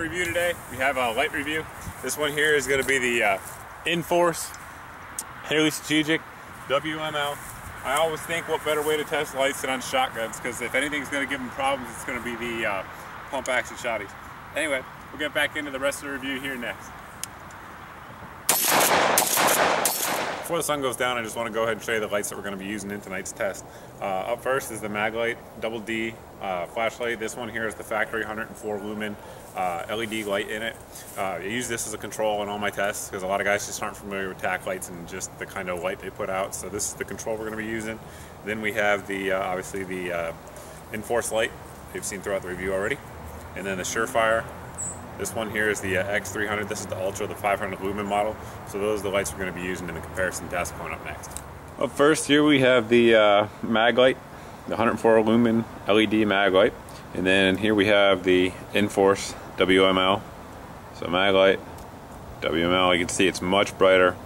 review today. We have a light review. This one here is going to be the Inforce WML. I always think what better way to test lights than on shotguns, because if anything's going to give them problems, it's going to be the pump action shotties. Anyway, we'll get back into the rest of the review here next. Before the sun goes down, I just want to go ahead and show you the lights that we're going to be using in tonight's test. Up first is the Maglite Double D flashlight. This one here is the factory 104 lumen LED light in it. I use this as a control in all my tests because a lot of guys just aren't familiar with tack lights and just the kind of light they put out. So this is the control we're going to be using. Then we have the obviously the Inforce light they've seen throughout the review already, and then the Surefire. This one here is the X300. This is the Ultra, the 500 lumen model. So those are the lights we're going to be using in the comparison test going up next. Up first here we have the Maglite, the 104 lumen LED Maglite. And then here we have the Inforce WML. So Maglite, WML, you can see it's much brighter.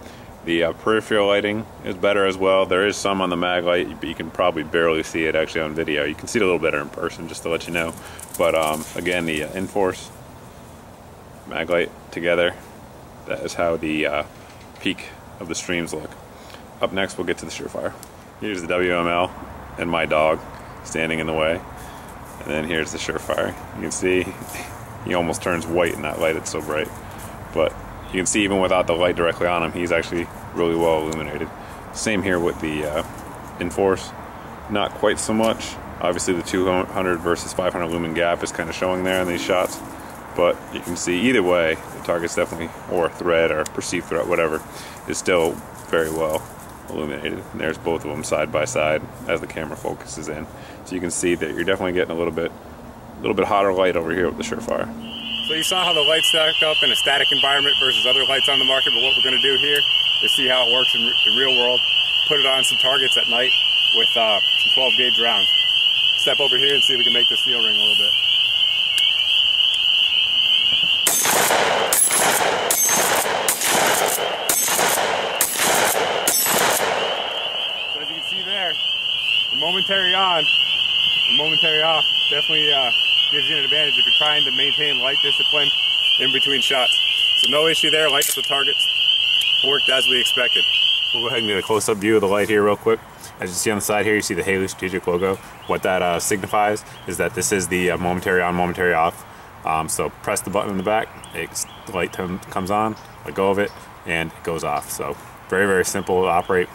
The peripheral lighting is better as well. There is some on the Maglite, but you can probably barely see it actually on video. You can see it a little better in person, just to let you know. But again, the Inforce Maglite together, that is how the peak of the streams look. Up next we'll get to the Surefire. Here's the WML and my dog standing in the way, and then here's the Surefire. You can see he almost turns white in that light, it's so bright, but you can see even without the light directly on him, he's actually really well illuminated. Same here with the Inforce, not quite so much. Obviously the 200 versus 500 lumen gap is kind of showing there in these shots, but you can see either way the target's definitely, or thread or perceived threat, whatever, is still very well illuminated. And there's both of them side by side as the camera focuses in, so you can see that you're definitely getting a little bit hotter light over here with the Surefire. So you saw how the lights stacked up in a static environment versus other lights on the market, but what we're going to do here is see how it works in real world, put it on some targets at night with some 12 gauge rounds. Step over here and see if we can make the seal ring a little bit. So as you can see there, the momentary on, the momentary off definitely gives you an advantage if you're trying to maintain light discipline in between shots. So no issue there, light up the targets, worked as we expected. We'll go ahead and get a close-up view of the light here real quick. As you see on the side here, you see the Haley Strategic logo. What that signifies is that this is the momentary on, momentary off. So press the button in the back, the light comes on, let go of it, and it goes off. So very, very simple to operate.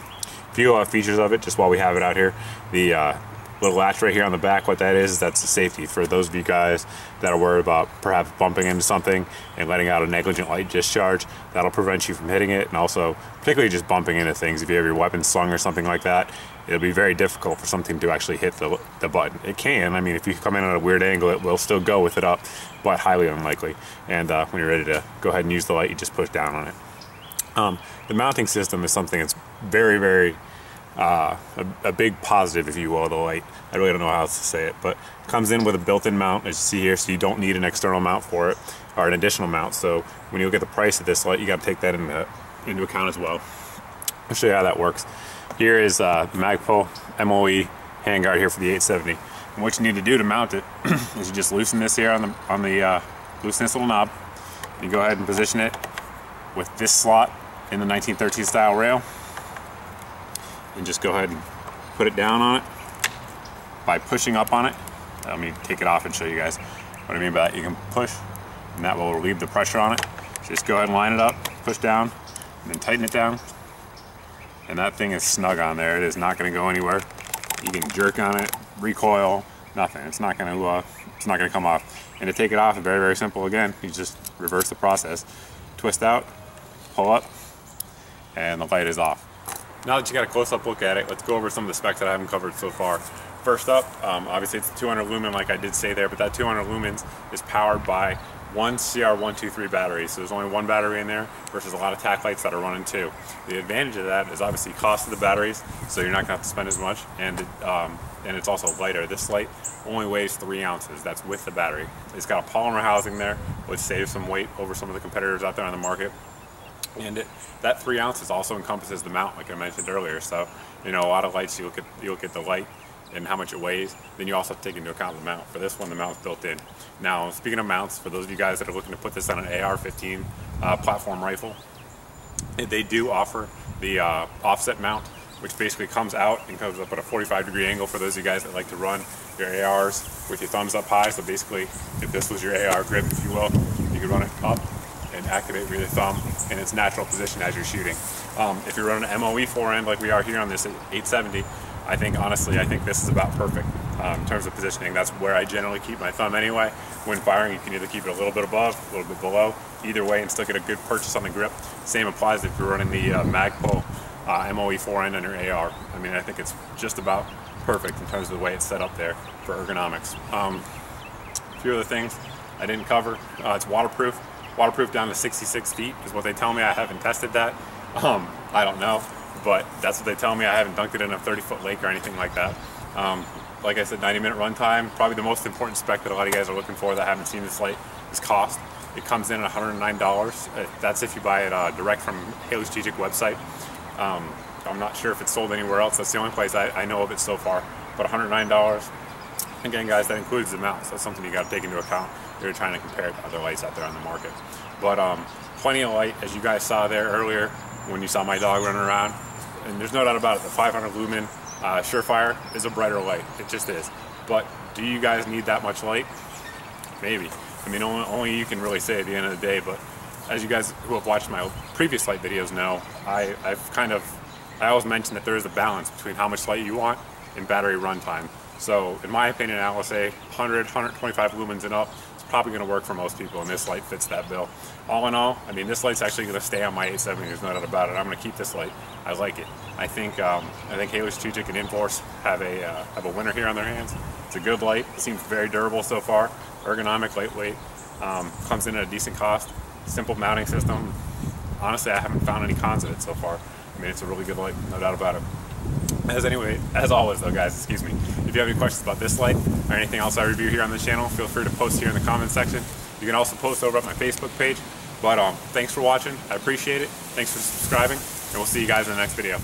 A few features of it, just while we have it out here. The little latch right here on the back, what that is that's the safety for those of you guys that are worried about perhaps bumping into something and letting out a negligent light discharge. That'll prevent you from hitting it, and also particularly just bumping into things. If you have your weapon slung or something like that, it'll be very difficult for something to actually hit the button. It can, I mean, if you come in at a weird angle, it will still go with it up, but highly unlikely. And when you're ready to go ahead and use the light, you just push down on it. The mounting system is something that's very, very a big positive, if you will, of the light. I really don't know how else to say it, but it comes in with a built-in mount, as you see here, so you don't need an external mount for it, or an additional mount. So when you look at the price of this light, you got to take that into account as well. I'll show you how that works. Here is the Magpul MOE handguard here for the 870. And what you need to do to mount it is you just loosen this here on the loosen this little knob. You go ahead and position it with this slot in the 1913 style rail, and just go ahead and put it down on it by pushing up on it. Let me take it off and show you guys what I mean by that. You can push, and that will relieve the pressure on it. Just go ahead and line it up, push down, and then tighten it down. And that thing is snug on there. It is not going to go anywhere. You can jerk on it, recoil, nothing. It's not going to come off. And to take it off, very, very simple. Again, you just reverse the process, twist out, pull up, and the light is off. Now that you got a close-up look at it, let's go over some of the specs that I haven't covered so far. First up, obviously it's 200 lumen like I did say there, but that 200 lumens is powered by one CR123 battery. So there's only one battery in there versus a lot of tack lights that are running two. The advantage of that is obviously cost of the batteries, so you're not going to have to spend as much, and it's also lighter. This light only weighs 3 ounces. That's with the battery. It's got a polymer housing there, which saves some weight over some of the competitors out there on the market. And that 3 ounces also encompasses the mount, like I mentioned earlier. So, you know, a lot of lights, you look at the light and how much it weighs, then you also have to take into account the mount. For this one, the mount's built in. Now, speaking of mounts, for those of you guys that are looking to put this on an AR-15 platform rifle, they do offer the offset mount, which basically comes out and comes up at a 45-degree angle for those of you guys that like to run your ARs with your thumbs up high. So basically, if this was your AR grip, if you will, you could run it up and activate with your thumb in its natural position as you're shooting. If you're running an MOE forend like we are here on this 870, honestly, I think this is about perfect in terms of positioning. That's where I generally keep my thumb anyway. When firing, you can either keep it a little bit above, a little bit below, either way, and still get a good purchase on the grip. Same applies if you're running the Magpul MOE forend on your AR. I think it's just about perfect in terms of the way it's set up there for ergonomics. A few other things I didn't cover. It's waterproof. Waterproof down to 66 feet is what they tell me. I haven't tested that. I don't know, but that's what they tell me. I haven't dunked it in a 30-foot lake or anything like that. Like I said, 90-minute runtime. Probably the most important spec that a lot of you guys are looking for that haven't seen this light is cost. It comes in at $109. That's if you buy it direct from Haley Strategic website. I'm not sure if it's sold anywhere else. That's the only place I know of it so far. But $109. Again, guys, that includes the mount. So that's something you got to take into account if you're trying to compare it to other lights out there on the market. But plenty of light, as you guys saw there earlier when you saw my dog running around. And there's no doubt about it, the 500 lumen Surefire is a brighter light. It just is. But do you guys need that much light? Maybe. Only you can really say at the end of the day. But as you guys who have watched my previous light videos know, I always mention that there is a balance between how much light you want and battery runtime. So in my opinion, I will say 100, 125 lumens and up is probably going to work for most people, and this light fits that bill. All in all, this light's actually going to stay on my 870. There's no doubt about it. I'm going to keep this light. I like it. I think Haley Strategic and Inforce have a winner here on their hands. It's a good light. It seems very durable so far. Ergonomic, lightweight. Comes in at a decent cost. Simple mounting system. Honestly, I haven't found any cons of it so far. It's a really good light, no doubt about it. As always though, guys, if you have any questions about this light or anything else I review here on this channel, feel free to post here in the comment section. You can also post over at my Facebook page. But thanks for watching. I appreciate it. Thanks for subscribing, and we'll see you guys in the next video.